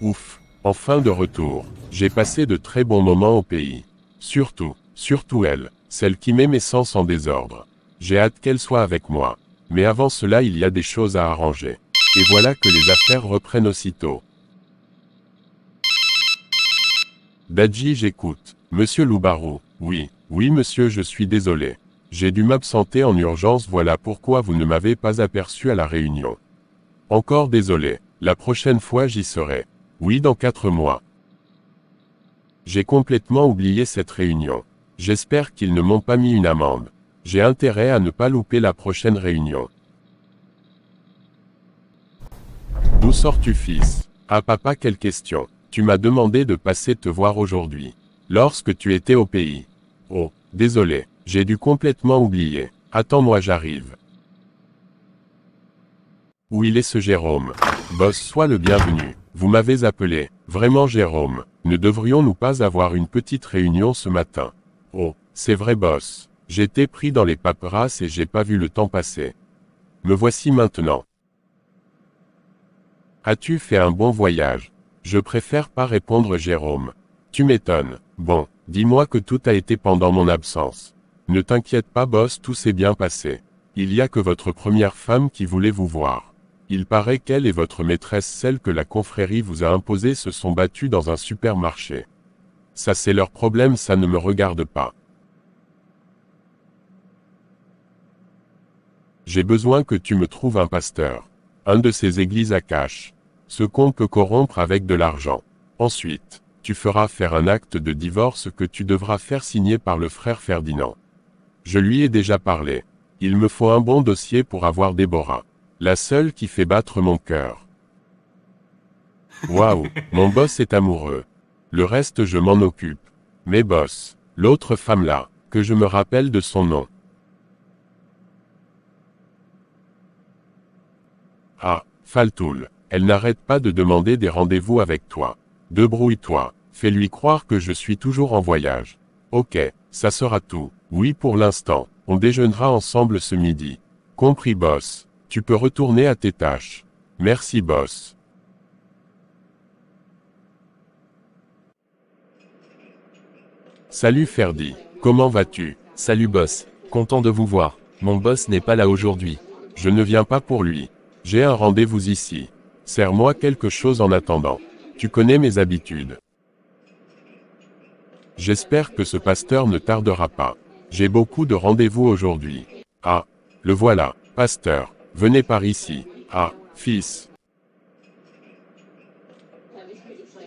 Ouf, enfin de retour. J'ai passé de très bons moments au pays. Surtout elle, celle qui met mes sens en désordre. J'ai hâte qu'elle soit avec moi. Mais avant cela il y a des choses à arranger. Et voilà que les affaires reprennent aussitôt. Dadji, j'écoute. Monsieur Loubarou. Oui, monsieur, je suis désolé. J'ai dû m'absenter en urgence, voilà pourquoi vous ne m'avez pas aperçu à la réunion. Encore désolé, la prochaine fois j'y serai. Oui, dans 4 mois. J'ai complètement oublié cette réunion. J'espère qu'ils ne m'ont pas mis une amende. J'ai intérêt à ne pas louper la prochaine réunion. D'où sors-tu, fils? Ah papa, quelle question. Tu m'as demandé de passer te voir aujourd'hui. Lorsque tu étais au pays. Oh, désolé, j'ai dû complètement oublier. Attends-moi, j'arrive. Où il est ce Jérôme? Boss, sois le bienvenu. Vous m'avez appelé. Vraiment, Jérôme, ne devrions-nous pas avoir une petite réunion ce matin? Oh, c'est vrai, boss. J'étais pris dans les paperasses et j'ai pas vu le temps passer. Me voici maintenant. As-tu fait un bon voyage? Je préfère pas répondre, Jérôme. Tu m'étonnes. Bon, dis-moi que tout a été pendant mon absence. Ne t'inquiète pas, boss, tout s'est bien passé. Il y a que votre première femme qui voulait vous voir. Il paraît qu'elle et votre maîtresse, celle que la confrérie vous a imposée, se sont battues dans un supermarché. Ça, c'est leur problème, ça ne me regarde pas. J'ai besoin que tu me trouves un pasteur. Un de ces églises à cash. Ce qu'on peut corrompre avec de l'argent. Ensuite, tu feras faire un acte de divorce que tu devras faire signer par le frère Ferdinand. Je lui ai déjà parlé. Il me faut un bon dossier pour avoir Déborah. La seule qui fait battre mon cœur. Waouh, mon boss est amoureux. Le reste je m'en occupe. Mais boss, l'autre femme là, que je me rappelle de son nom. Ah, Faltoul, elle n'arrête pas de demander des rendez-vous avec toi. Débrouille-toi, fais-lui croire que je suis toujours en voyage. Ok, ça sera tout. Oui, pour l'instant, on déjeunera ensemble ce midi. Compris, boss. Tu peux retourner à tes tâches. Merci, boss. Salut Ferdi, comment vas-tu? Salut boss, content de vous voir. Mon boss n'est pas là aujourd'hui. Je ne viens pas pour lui. J'ai un rendez-vous ici. Sers-moi quelque chose en attendant. Tu connais mes habitudes. J'espère que ce pasteur ne tardera pas. J'ai beaucoup de rendez-vous aujourd'hui. Ah, le voilà, pasteur. Venez par ici. Ah, fils.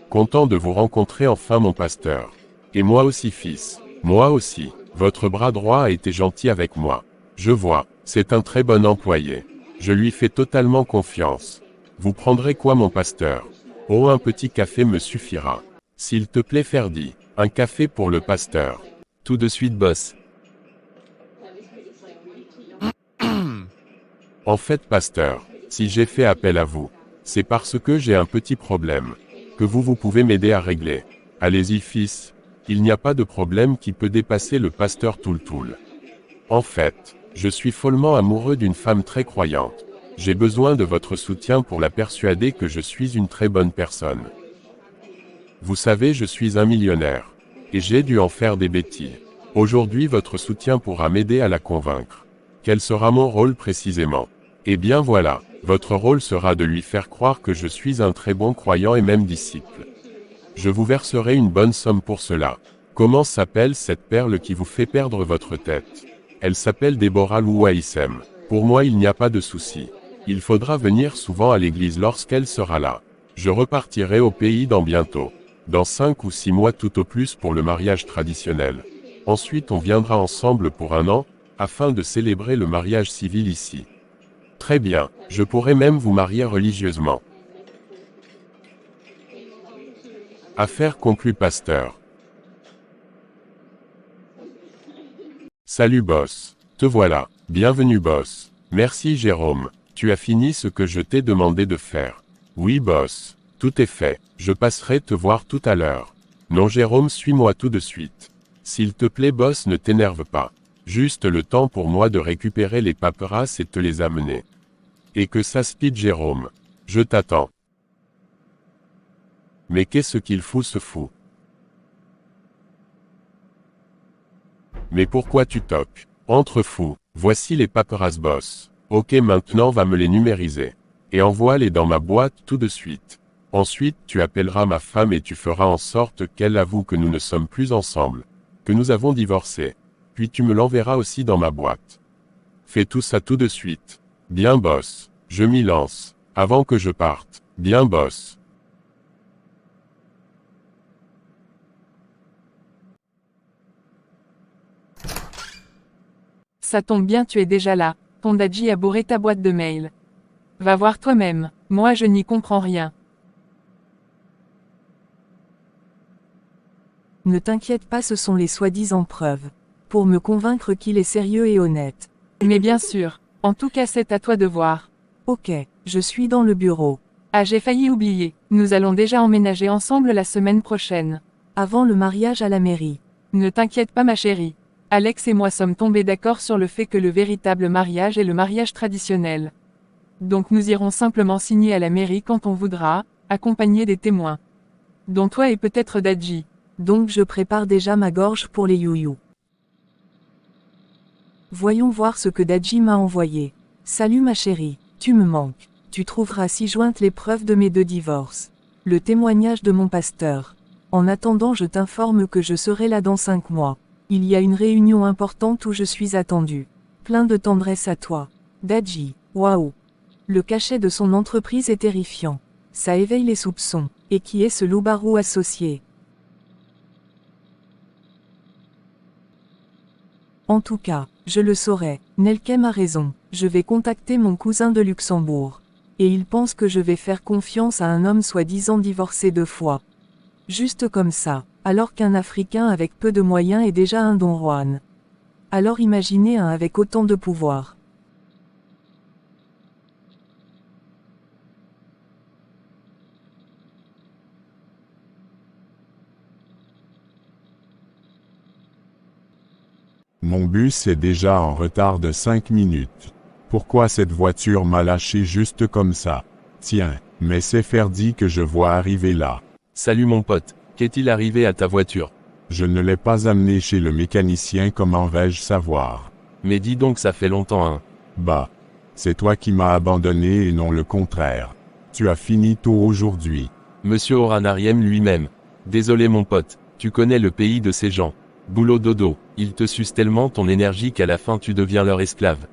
Content de vous rencontrer enfin, mon pasteur. Et moi aussi, fils. Moi aussi. Votre bras droit a été gentil avec moi. Je vois, c'est un très bon employé. Je lui fais totalement confiance. Vous prendrez quoi, mon pasteur? Oh, un petit café me suffira. S'il te plaît, Ferdi, un café pour le pasteur. Tout de suite boss. En fait, pasteur, si j'ai fait appel à vous, c'est parce que j'ai un petit problème, que vous pouvez m'aider à régler. Allez-y, fils, il n'y a pas de problème qui peut dépasser le pasteur Toul-Toul. En fait, je suis follement amoureux d'une femme très croyante. J'ai besoin de votre soutien pour la persuader que je suis une très bonne personne. Vous savez, je suis un millionnaire, et j'ai dû en faire des bêtises. Aujourd'hui, votre soutien pourra m'aider à la convaincre. Quel sera mon rôle précisément? Eh bien voilà, votre rôle sera de lui faire croire que je suis un très bon croyant et même disciple. Je vous verserai une bonne somme pour cela. Comment s'appelle cette perle qui vous fait perdre votre tête? Elle s'appelle Déborah Louaïsem. Pour moi, il n'y a pas de souci. Il faudra venir souvent à l'église lorsqu'elle sera là. Je repartirai au pays dans bientôt. Dans 5 ou 6 mois tout au plus pour le mariage traditionnel. Ensuite on viendra ensemble pour 1 an, afin de célébrer le mariage civil ici. Très bien, je pourrais même vous marier religieusement. Affaire conclue, pasteur. Salut boss. Te voilà. Bienvenue boss. Merci Jérôme. Tu as fini ce que je t'ai demandé de faire. Oui boss. Tout est fait. Je passerai te voir tout à l'heure. Non Jérôme, suis-moi tout de suite. S'il te plaît boss, ne t'énerve pas. Juste le temps pour moi de récupérer les paperasses et te les amener. Et que ça speed Jérôme. Je t'attends. Mais qu'est-ce qu'il fout ce fou? Mais pourquoi tu toques? Entre fou. Voici les paperasses boss. Ok, maintenant va me les numériser. Et envoie-les dans ma boîte tout de suite. Ensuite tu appelleras ma femme et tu feras en sorte qu'elle avoue que nous ne sommes plus ensemble. Que nous avons divorcé. Puis tu me l'enverras aussi dans ma boîte. Fais tout ça tout de suite. Bien boss. Je m'y lance. Avant que je parte. Bien boss. Ça tombe bien, tu es déjà là. Ton dadji a bourré ta boîte de mail. Va voir toi-même. Moi je n'y comprends rien. Ne t'inquiète pas, ce sont les soi-disant preuves. Pour me convaincre qu'il est sérieux et honnête. Mais bien sûr. En tout cas c'est à toi de voir. Ok, je suis dans le bureau. Ah, j'ai failli oublier. Nous allons déjà emménager ensemble la semaine prochaine. Avant le mariage à la mairie. Ne t'inquiète pas ma chérie. Alex et moi sommes tombés d'accord sur le fait que le véritable mariage est le mariage traditionnel. Donc nous irons simplement signer à la mairie quand on voudra, accompagnés des témoins. Dont toi et peut-être Dadji. Donc je prépare déjà ma gorge pour les youyou. Voyons voir ce que Dadji m'a envoyé. Salut ma chérie, tu me manques. Tu trouveras ci-jointes les preuves de mes 2 divorces. Le témoignage de mon pasteur. En attendant, je t'informe que je serai là dans 5 mois. Il y a une réunion importante où je suis attendu. Plein de tendresse à toi. Dadji, waouh. Le cachet de son entreprise est terrifiant. Ça éveille les soupçons. Et qui est ce loup-garou associé? En tout cas, je le saurai. Nelkem a raison. Je vais contacter mon cousin de Luxembourg. Et il pense que je vais faire confiance à un homme soi-disant divorcé 2 fois. Juste comme ça, alors qu'un Africain avec peu de moyens est déjà un Don Juan. Alors imaginez un avec autant de pouvoir. Mon bus est déjà en retard de 5 minutes. Pourquoi cette voiture m'a lâché juste comme ça? Tiens, mais c'est Ferdi que je vois arriver là. Salut mon pote, qu'est-il arrivé à ta voiture? Je ne l'ai pas amené chez le mécanicien, comment vais-je savoir? Mais dis donc, ça fait longtemps hein. Bah, c'est toi qui m'as abandonné et non le contraire. Tu as fini tôt aujourd'hui. Monsieur Oranariem lui-même. Désolé mon pote, tu connais le pays de ces gens. Boulot dodo, ils te sucent tellement ton énergie qu'à la fin tu deviens leur esclave.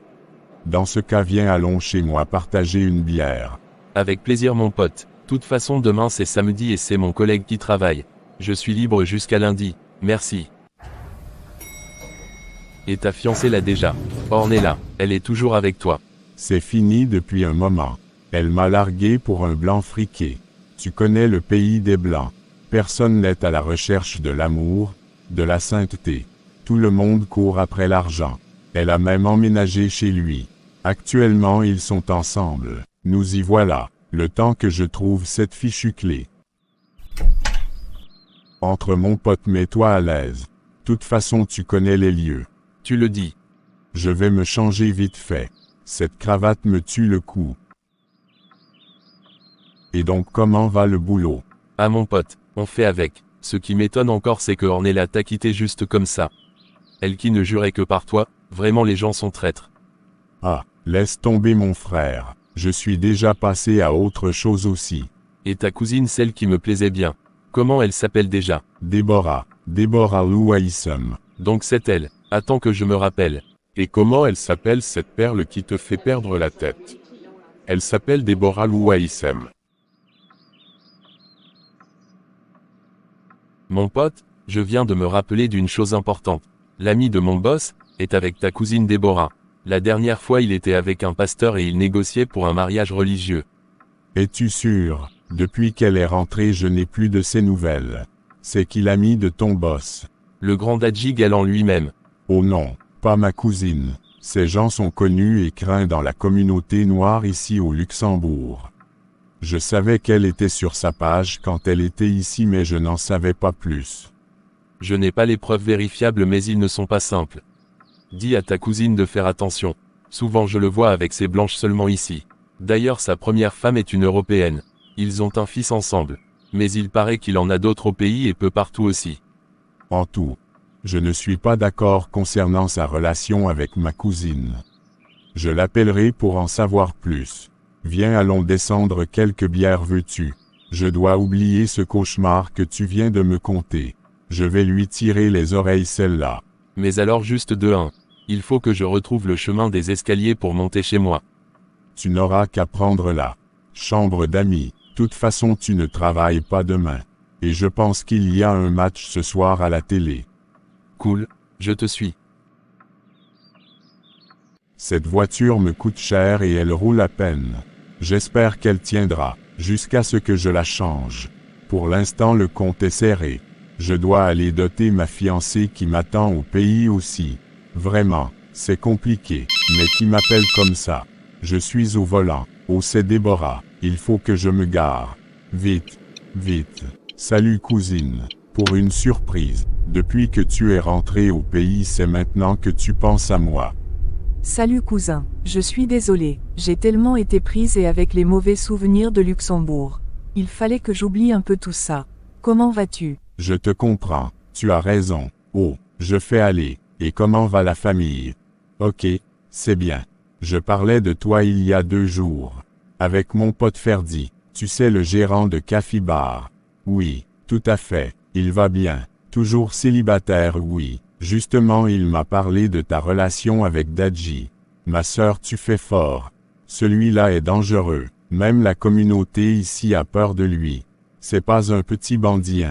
Dans ce cas, viens, allons chez moi partager une bière. Avec plaisir mon pote. Toute façon demain c'est samedi et c'est mon collègue qui travaille. Je suis libre jusqu'à lundi, merci. Et ta fiancée l'a déjà. Ornella, elle est toujours avec toi. C'est fini depuis un moment. Elle m'a largué pour un blanc friqué. Tu connais le pays des blancs. Personne n'est à la recherche de l'amour, de la sainteté. Tout le monde court après l'argent. Elle a même emménagé chez lui. Actuellement ils sont ensemble. Nous y voilà, le temps que je trouve cette fichue clé. Entre mon pote, mets-toi à l'aise. Toute façon tu connais les lieux. Tu le dis. Je vais me changer vite fait. Cette cravate me tue le cou. Et donc comment va le boulot? Ah mon pote, on fait avec. Ce qui m'étonne encore c'est que Ornella t'a quitté juste comme ça. Elle qui ne jurait que par toi, vraiment les gens sont traîtres. Ah, laisse tomber mon frère. Je suis déjà passé à autre chose aussi. Et ta cousine, celle qui me plaisait bien. Comment elle s'appelle déjà? Déborah Louaïssom. Donc c'est elle. Attends que je me rappelle. Et comment elle s'appelle cette perle qui te fait perdre la tête? Elle s'appelle Déborah Louaïssom. Mon pote, je viens de me rappeler d'une chose importante. L'ami de mon boss est avec ta cousine Déborah. La dernière fois il était avec un pasteur et il négociait pour un mariage religieux. Es-tu sûr? Depuis qu'elle est rentrée je n'ai plus de ses nouvelles. C'est qui l'ami de ton boss? Le grand Dadji Galant lui-même. Oh non, pas ma cousine. Ces gens sont connus et craints dans la communauté noire ici au Luxembourg. Je savais qu'elle était sur sa page quand elle était ici mais je n'en savais pas plus. Je n'ai pas les preuves vérifiables mais ils ne sont pas simples. Dis à ta cousine de faire attention. Souvent je le vois avec ces blanches seulement ici. D'ailleurs sa première femme est une Européenne. Ils ont un fils ensemble. Mais il paraît qu'il en a d'autres au pays et peu partout aussi. En tout, je ne suis pas d'accord concernant sa relation avec ma cousine. Je l'appellerai pour en savoir plus. Viens, allons descendre quelques bières, veux-tu? Je dois oublier ce cauchemar que tu viens de me conter. Je vais lui tirer les oreilles celle-là. Mais alors juste de un. Il faut que je retrouve le chemin des escaliers pour monter chez moi. Tu n'auras qu'à prendre la chambre d'amis. Toute façon, tu ne travailles pas demain. Et je pense qu'il y a un match ce soir à la télé. Cool, je te suis. Cette voiture me coûte cher et elle roule à peine. J'espère qu'elle tiendra, jusqu'à ce que je la change. Pour l'instant, le compte est serré. Je dois aller doter ma fiancée qui m'attend au pays aussi. Vraiment, c'est compliqué, mais qui m'appelle comme ça? Je suis au volant. Oh, c'est Déborah, il faut que je me gare. Vite, vite. Salut cousine. Pour une surprise, depuis que tu es rentré au pays, c'est maintenant que tu penses à moi. Salut cousin, je suis désolée, j'ai tellement été prise et avec les mauvais souvenirs de Luxembourg. Il fallait que j'oublie un peu tout ça. Comment vas-tu? Je te comprends, tu as raison. Oh, je fais aller. Et comment va la famille? Ok, c'est bien. Je parlais de toi il y a 2 jours. Avec mon pote Ferdi, tu sais, le gérant de Café Bar. Oui, tout à fait, il va bien. Toujours célibataire, oui. Justement, il m'a parlé de ta relation avec Dadji. Ma sœur, tu fais fort. Celui-là est dangereux. Même la communauté ici a peur de lui. C'est pas un petit bandit.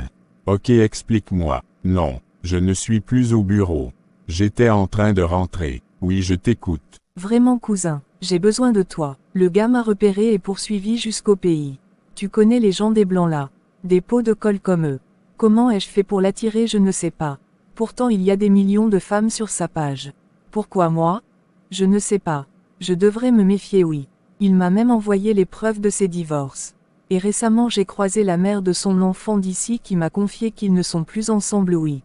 Ok, explique-moi. Non, je ne suis plus au bureau. J'étais en train de rentrer. Oui, je t'écoute. Vraiment cousin, j'ai besoin de toi. Le gars m'a repéré et poursuivi jusqu'au pays. Tu connais les gens des blancs là. Des pots de colle comme eux. Comment ai-je fait pour l'attirer, je ne sais pas. Pourtant il y a des millions de femmes sur sa page. Pourquoi moi? Je ne sais pas. Je devrais me méfier, oui. Il m'a même envoyé les preuves de ses divorces. Et récemment j'ai croisé la mère de son enfant d'ici qui m'a confié qu'ils ne sont plus ensemble, oui.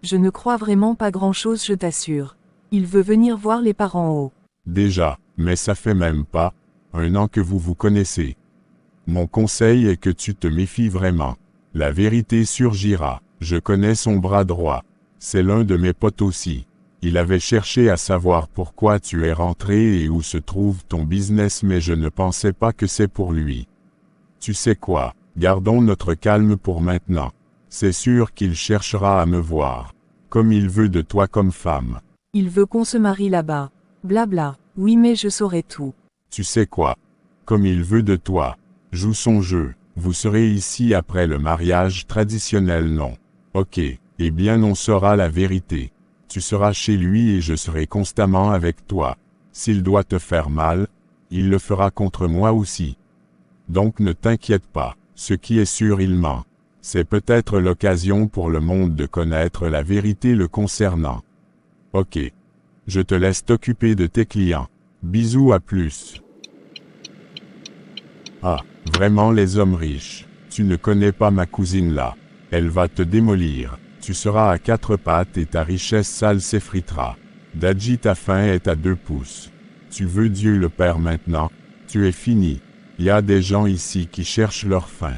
Je ne crois vraiment pas grand-chose, je t'assure. Il veut venir voir les parents haut. Déjà, mais ça fait même pas 1 an que vous vous connaissez. Mon conseil est que tu te méfies vraiment. La vérité surgira. Je connais son bras droit. C'est l'un de mes potes aussi. Il avait cherché à savoir pourquoi tu es rentré et où se trouve ton business, mais je ne pensais pas que c'est pour lui. Tu sais quoi, gardons notre calme pour maintenant. C'est sûr qu'il cherchera à me voir. Comme il veut de toi comme femme. Il veut qu'on se marie là-bas. Blabla. Oui, mais je saurai tout. Tu sais quoi? Comme il veut de toi. Joue son jeu. Vous serez ici après le mariage traditionnel, non? Ok. Eh bien, on saura la vérité. Tu seras chez lui et je serai constamment avec toi. S'il doit te faire mal, il le fera contre moi aussi. Donc ne t'inquiète pas. Ce qui est sûr, il ment. C'est peut-être l'occasion pour le monde de connaître la vérité le concernant. Ok. Je te laisse t'occuper de tes clients. Bisous, à plus. Ah, vraiment les hommes riches. Tu ne connais pas ma cousine là. Elle va te démolir. Tu seras à 4 pattes et ta richesse sale s'effritera. Dadji, ta faim est à 2 pouces. Tu veux Dieu le Père maintenant? Tu es fini. Il y a des gens ici qui cherchent leur faim.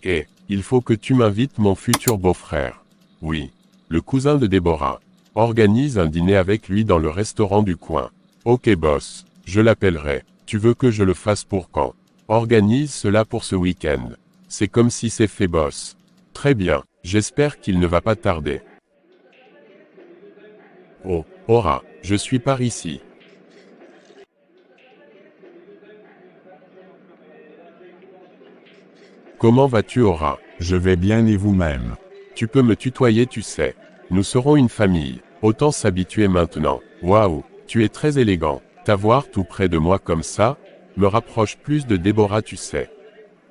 Eh, il faut que tu m'invites mon futur beau-frère. Oui, le cousin de Déborah. Organise un dîner avec lui dans le restaurant du coin. Ok boss, je l'appellerai. Tu veux que je le fasse pour quand? Organise cela pour ce week-end. C'est comme si c'est fait boss. Très bien, j'espère qu'il ne va pas tarder. Oh, Aura, je suis par ici. Comment vas-tu, Aura? Je vais bien et vous-même? Tu peux me tutoyer, tu sais. Nous serons une famille. Autant s'habituer maintenant. Waouh, tu es très élégant. T'avoir tout près de moi comme ça, me rapproche plus de Déborah, tu sais.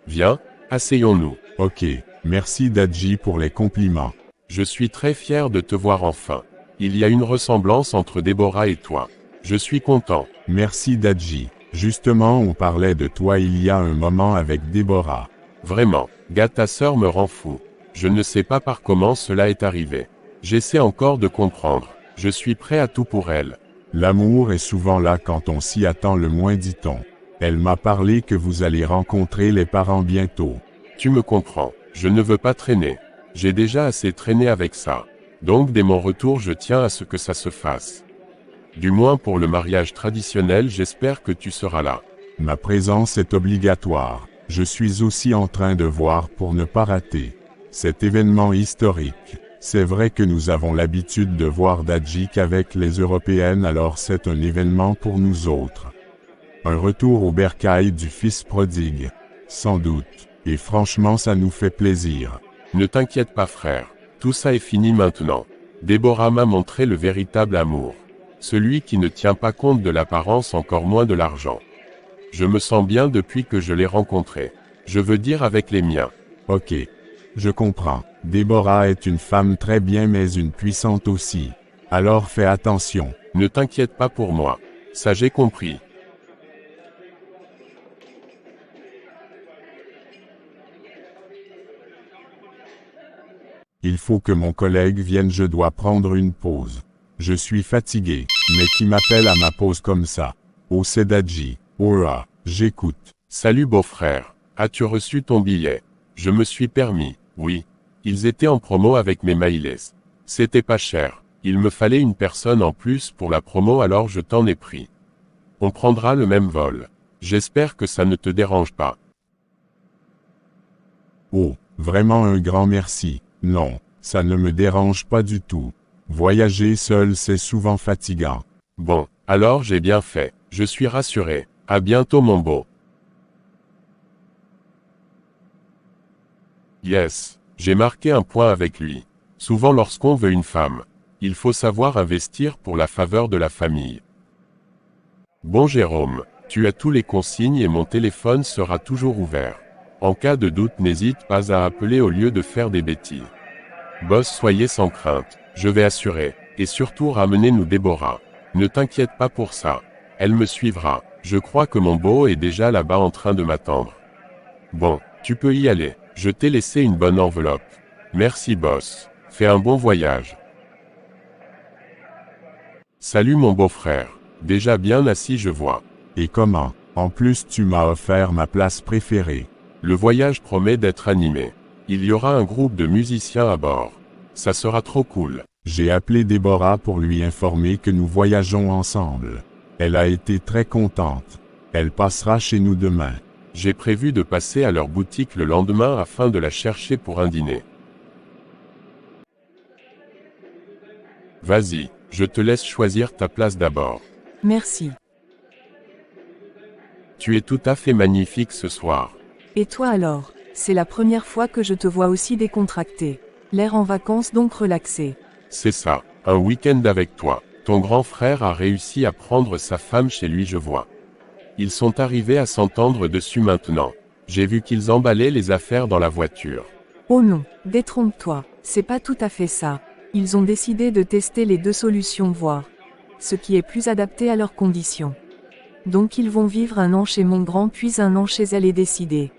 Viens, asseyons-nous. Ok, merci Dadji pour les compliments. Je suis très fier de te voir enfin. Il y a une ressemblance entre Déborah et toi. Je suis content. Merci Dadji. Justement, on parlait de toi il y a un moment avec Déborah. Vraiment, gars, ta sœur me rend fou. Je ne sais pas par comment cela est arrivé. J'essaie encore de comprendre. Je suis prêt à tout pour elle. L'amour est souvent là quand on s'y attend le moins, dit-on. Elle m'a parlé que vous allez rencontrer les parents bientôt. Tu me comprends, je ne veux pas traîner. J'ai déjà assez traîné avec ça. Donc dès mon retour je tiens à ce que ça se fasse. Du moins pour le mariage traditionnel j'espère que tu seras là. Ma présence est obligatoire. Je suis aussi en train de voir pour ne pas rater cet événement historique. C'est vrai que nous avons l'habitude de voir Dadji qu'avec les Européennes, alors c'est un événement pour nous autres. Un retour au bercail du fils prodigue. Sans doute. Et franchement ça nous fait plaisir. Ne t'inquiète pas frère. Tout ça est fini maintenant. Déborah m'a montré le véritable amour. Celui qui ne tient pas compte de l'apparence, encore moins de l'argent. Je me sens bien depuis que je l'ai rencontré. Je veux dire avec les miens. Ok. Je comprends. Déborah est une femme très bien mais une puissante aussi. Alors fais attention. Ne t'inquiète pas pour moi. Ça j'ai compris. Il faut que mon collègue vienne, je dois prendre une pause. Je suis fatigué, mais qui m'appelle à ma pause comme ça? Oh c'est Dadji. Oh ah, j'écoute. Salut beau-frère. As-tu reçu ton billet? Je me suis permis, oui. Ils étaient en promo avec mes miles. C'était pas cher. Il me fallait une personne en plus pour la promo alors je t'en ai pris. On prendra le même vol. J'espère que ça ne te dérange pas. Oh, vraiment un grand merci. Non, ça ne me dérange pas du tout. Voyager seul c'est souvent fatigant. Bon, alors j'ai bien fait. Je suis rassuré. À bientôt mon beau. Yes, j'ai marqué un point avec lui. Souvent lorsqu'on veut une femme, il faut savoir investir pour la faveur de la famille. Bon Jérôme, tu as tous les consignes et mon téléphone sera toujours ouvert. En cas de doute n'hésite pas à appeler au lieu de faire des bêtises. Boss soyez sans crainte, je vais assurer, et surtout ramenez-nous Déborah. Ne t'inquiète pas pour ça. Elle me suivra, je crois que mon beau est déjà là-bas en train de m'attendre. Bon, tu peux y aller, je t'ai laissé une bonne enveloppe. Merci boss, fais un bon voyage. Salut mon beau-frère, déjà bien assis je vois. Et comment? En plus tu m'as offert ma place préférée. Le voyage promet d'être animé. Il y aura un groupe de musiciens à bord. Ça sera trop cool. J'ai appelé Déborah pour lui informer que nous voyageons ensemble. Elle a été très contente. Elle passera chez nous demain. J'ai prévu de passer à leur boutique le lendemain afin de la chercher pour un dîner. Vas-y, je te laisse choisir ta place d'abord. Merci. Tu es tout à fait magnifique ce soir. Et toi alors? C'est la première fois que je te vois aussi décontracté. L'air en vacances donc relaxé. C'est ça, un week-end avec toi. Ton grand frère a réussi à prendre sa femme chez lui je vois. Ils sont arrivés à s'entendre dessus maintenant. J'ai vu qu'ils emballaient les affaires dans la voiture. Oh non, détrompe-toi, c'est pas tout à fait ça. Ils ont décidé de tester les deux solutions voir ce qui est plus adapté à leurs conditions. Donc ils vont vivre un an chez mon grand puis un an chez elle et décider.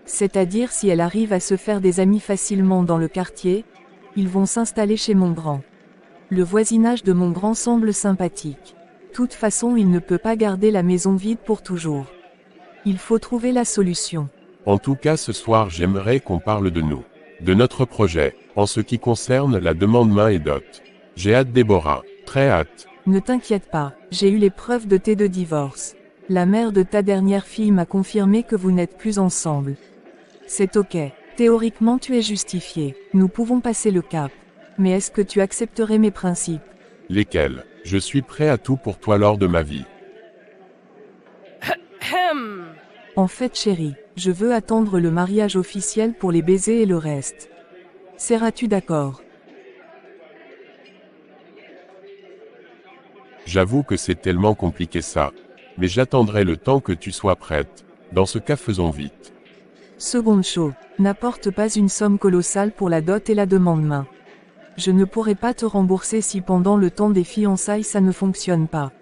C'est-à-dire si elle arrive à se faire des amis facilement dans le quartier, ils vont s'installer chez mon grand. Le voisinage de mon grand semble sympathique. Toute façon il ne peut pas garder la maison vide pour toujours. Il faut trouver la solution. En tout cas ce soir j'aimerais qu'on parle de nous. De notre projet, en ce qui concerne la demande main et dot. J'ai hâte Déborah, très hâte. Ne t'inquiète pas, j'ai eu les preuves de tes deux divorces. La mère de ta dernière fille m'a confirmé que vous n'êtes plus ensemble. C'est ok, théoriquement tu es justifié, nous pouvons passer le cap. Mais est-ce que tu accepterais mes principes? Lesquels? Je suis prêt à tout pour toi lors de ma vie. En fait chérie, je veux attendre le mariage officiel pour les baisers et le reste. Seras-tu d'accord? J'avoue que c'est tellement compliqué ça. Mais j'attendrai le temps que tu sois prête. Dans ce cas faisons vite. Seconde chose, n'apporte pas une somme colossale pour la dot et la demande main. Je ne pourrai pas te rembourser si pendant le temps des fiançailles ça ne fonctionne pas.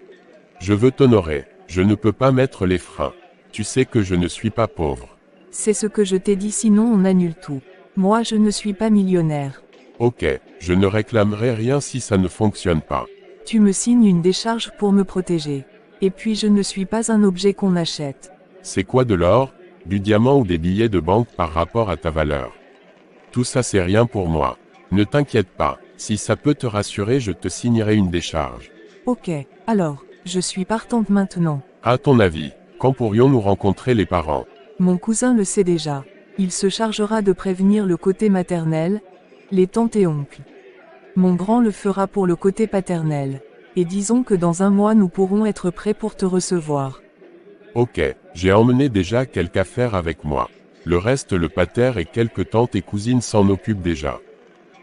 Je veux t'honorer, je ne peux pas mettre les freins. Tu sais que je ne suis pas pauvre. C'est ce que je t'ai dit sinon on annule tout. Moi je ne suis pas millionnaire. Ok, je ne réclamerai rien si ça ne fonctionne pas. Tu me signes une décharge pour me protéger. Et puis je ne suis pas un objet qu'on achète. C'est quoi de l'or, du diamant ou des billets de banque par rapport à ta valeur? Tout ça c'est rien pour moi. Ne t'inquiète pas, si ça peut te rassurer je te signerai une décharge. Ok, alors, je suis partante maintenant. À ton avis, quand pourrions-nous rencontrer les parents? Mon cousin le sait déjà. Il se chargera de prévenir le côté maternel, les tantes et oncles. Mon grand le fera pour le côté paternel. Et disons que dans un mois nous pourrons être prêts pour te recevoir. Ok, j'ai emmené déjà quelques affaires avec moi. Le reste le pater et quelques tantes et cousines s'en occupent déjà.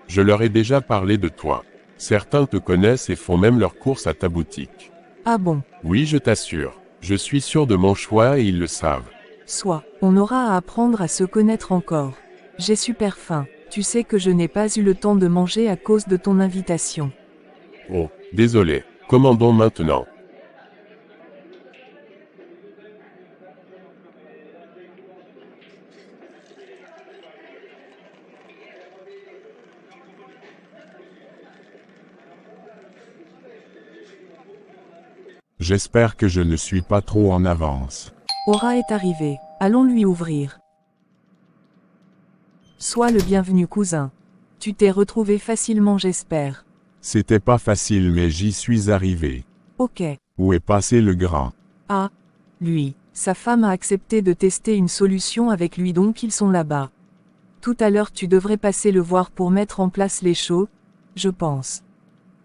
Je leur ai déjà parlé de toi. Certains te connaissent et font même leurs courses à ta boutique. Ah bon? Oui, je t'assure. Je suis sûr de mon choix et ils le savent. Soit, on aura à apprendre à se connaître encore. J'ai super faim. Tu sais que je n'ai pas eu le temps de manger à cause de ton invitation. Oh, désolé. Commandons maintenant. J'espère que je ne suis pas trop en avance. Aura est arrivé. Allons lui ouvrir. Sois le bienvenu cousin. Tu t'es retrouvé facilement j'espère. C'était pas facile mais j'y suis arrivé. Ok. Où est passé le grand? Ah. Lui. Sa femme a accepté de tester une solution avec lui donc ils sont là-bas. Tout à l'heure tu devrais passer le voir pour mettre en place les choses, je pense.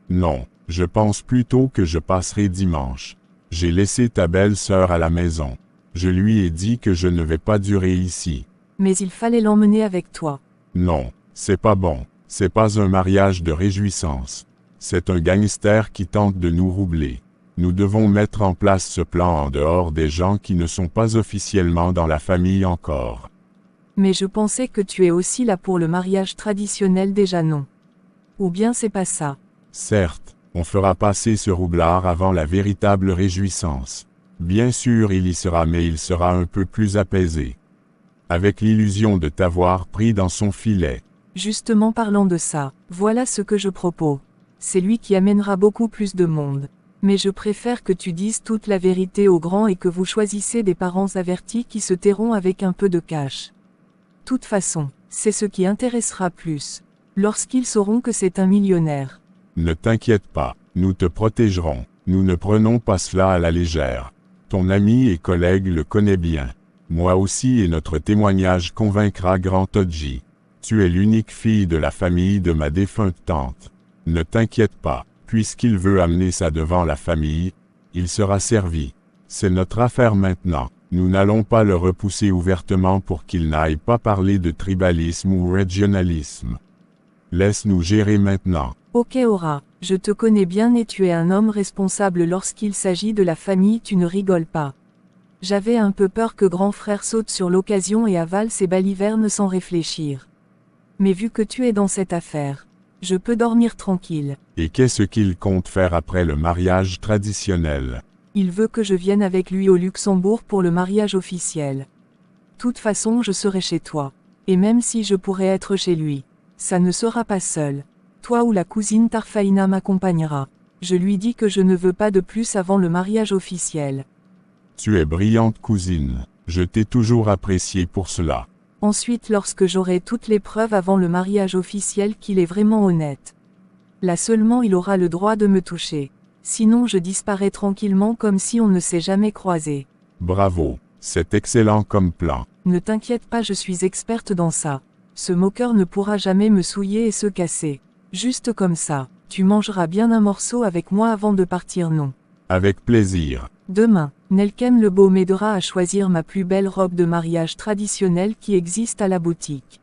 Non, je pense plutôt que je passerai dimanche. J'ai laissé ta belle-sœur à la maison. Je lui ai dit que je ne vais pas durer ici. Mais il fallait l'emmener avec toi. Non, c'est pas bon. C'est pas un mariage de réjouissance. C'est un gangster qui tente de nous roubler. Nous devons mettre en place ce plan en dehors des gens qui ne sont pas officiellement dans la famille encore. Mais je pensais que tu es aussi là pour le mariage traditionnel déjà non. Ou bien c'est pas ça. Certes, on fera passer ce roublard avant la véritable réjouissance. Bien sûr il y sera mais il sera un peu plus apaisé. Avec l'illusion de t'avoir pris dans son filet. Justement parlant de ça, voilà ce que je propose. C'est lui qui amènera beaucoup plus de monde. Mais je préfère que tu dises toute la vérité aux grands et que vous choisissez des parents avertis qui se tairont avec un peu de cash. Toute façon, c'est ce qui intéressera plus. Lorsqu'ils sauront que c'est un millionnaire. Ne t'inquiète pas, nous te protégerons. Nous ne prenons pas cela à la légère. Ton ami et collègue le connaît bien. Moi aussi et notre témoignage convaincra Grand Todji. Tu es l'unique fille de la famille de ma défunte tante. Ne t'inquiète pas, puisqu'il veut amener ça devant la famille, il sera servi. C'est notre affaire maintenant. Nous n'allons pas le repousser ouvertement pour qu'il n'aille pas parler de tribalisme ou régionalisme. Laisse-nous gérer maintenant. Ok Aura, je te connais bien et tu es un homme responsable lorsqu'il s'agit de la famille, tu ne rigoles pas. J'avais un peu peur que grand frère saute sur l'occasion et avale ses balivernes sans réfléchir. Mais vu que tu es dans cette affaire, je peux dormir tranquille. Et qu'est-ce qu'il compte faire après le mariage traditionnel? Il veut que je vienne avec lui au Luxembourg pour le mariage officiel. Toute façon je serai chez toi. Et même si je pourrais être chez lui, ça ne sera pas seul. Toi ou la cousine Tarfaïna m'accompagnera. Je lui dis que je ne veux pas de plus avant le mariage officiel. Tu es brillante cousine. Je t'ai toujours apprécié pour cela. Ensuite lorsque j'aurai toutes les preuves avant le mariage officiel qu'il est vraiment honnête. Là seulement il aura le droit de me toucher. Sinon je disparais tranquillement comme si on ne s'est jamais croisé. Bravo, c'est excellent comme plan. Ne t'inquiète pas, je suis experte dans ça. Ce moqueur ne pourra jamais me souiller et se casser. Juste comme ça, tu mangeras bien un morceau avec moi avant de partir non. Avec plaisir. Demain, Nelkem le Beau m'aidera à choisir ma plus belle robe de mariage traditionnelle qui existe à la boutique.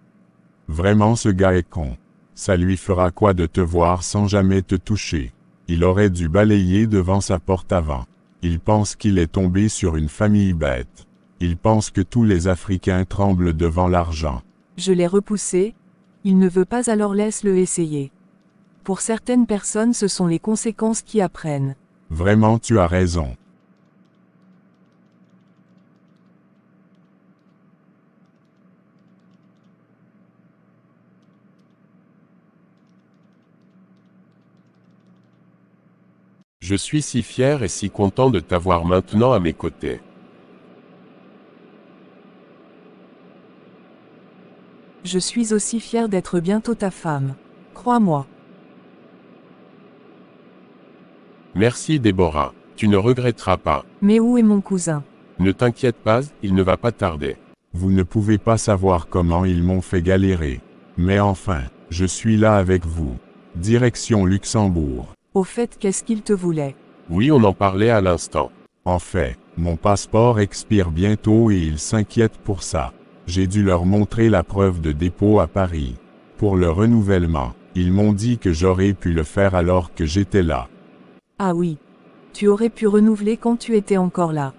Vraiment ce gars est con. Ça lui fera quoi de te voir sans jamais te toucher? Il aurait dû balayer devant sa porte avant. Il pense qu'il est tombé sur une famille bête. Il pense que tous les Africains tremblent devant l'argent. Je l'ai repoussé. Il ne veut pas alors laisse-le essayer. Pour certaines personnes ce sont les conséquences qui apprennent. Vraiment tu as raison. Je suis si fier et si content de t'avoir maintenant à mes côtés. Je suis aussi fier d'être bientôt ta femme. Crois-moi. Merci Déborah. Tu ne regretteras pas. Mais où est mon cousin? Ne t'inquiète pas, il ne va pas tarder. Vous ne pouvez pas savoir comment ils m'ont fait galérer. Mais enfin, je suis là avec vous. Direction Luxembourg. Au fait, qu'est-ce qu'il te voulait? Oui, on en parlait à l'instant. En fait, mon passeport expire bientôt et ils s'inquiètent pour ça. J'ai dû leur montrer la preuve de dépôt à Paris. Pour le renouvellement, ils m'ont dit que j'aurais pu le faire alors que j'étais là. Ah oui. Tu aurais pu renouveler quand tu étais encore là.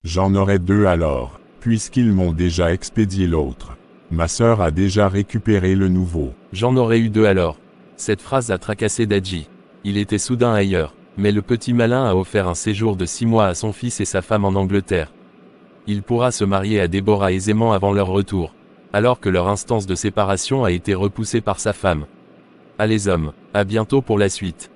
J'en aurais 2 alors, puisqu'ils m'ont déjà expédié l'autre. Ma sœur a déjà récupéré le nouveau. J'en aurais eu 2 alors. Cette phrase a tracassé Dadji. Il était soudain ailleurs, mais le petit malin a offert un séjour de 6 mois à son fils et sa femme en Angleterre. Il pourra se marier à Déborah aisément avant leur retour, alors que leur instance de séparation a été repoussée par sa femme. Allez hommes, à bientôt pour la suite.